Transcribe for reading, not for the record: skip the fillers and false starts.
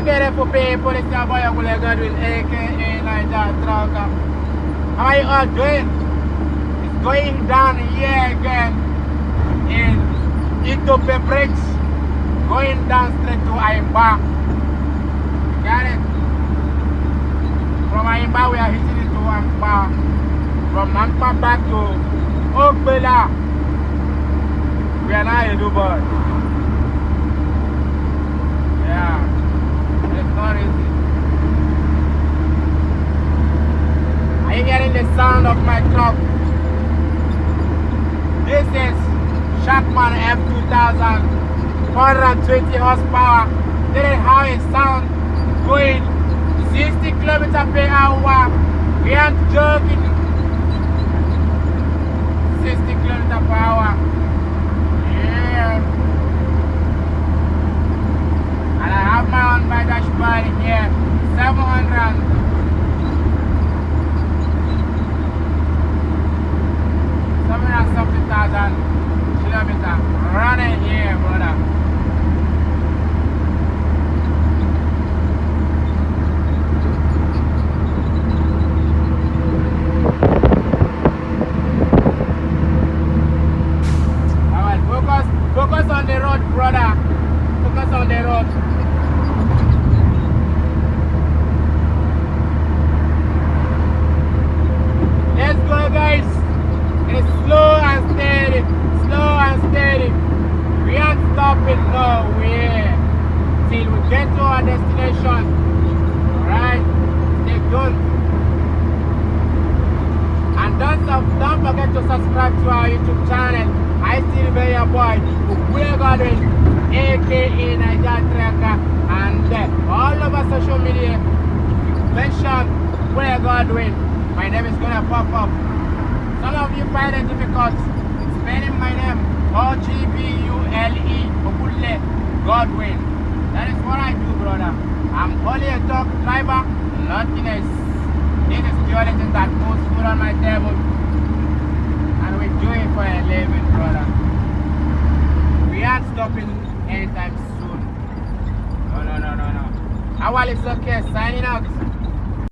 get for people, it's your boy Ogbule Godwin, aka Niger Trucker. How are you all doing? It's going down here again in Itope Bridge, going down straight to Aimba. Got it? From Aimba we are hitting it to Ampa. From Ampa back to Ogbule. We are now in Dubai. Yeah. It's not easy. Are you getting the sound of my truck? This is SHACMAN F200, 420 horsepower. This is how it sounds going 60 kilometers per hour. We aren't joking. 60 kilometers per hour. Yeah. And I have my on my dashboard here, 770,000 kilometers running here, brother. Alright, focus on the road, brother. Focus on the road. Let's go, guys. It's slow and steady. Slow and steady. We aren't stopping nowhere till we get to our destination. Alright? Stay tuned. And don't forget to subscribe to our YouTube channel. I still be your boy, Ogbule Godwin, aka Niger Trucker, and all over social media. Mention Ogbule Godwin. My name is gonna pop up. Some of you find it difficult spelling my name. Ogbule, Ogbule Godwin. That is what I do, brother. I'm only a truck driver, nothing else. This is the only thing that puts food on my table. And we do it for a living, brother. We aren't stopping anytime soon. No. Awal is okay, signing out.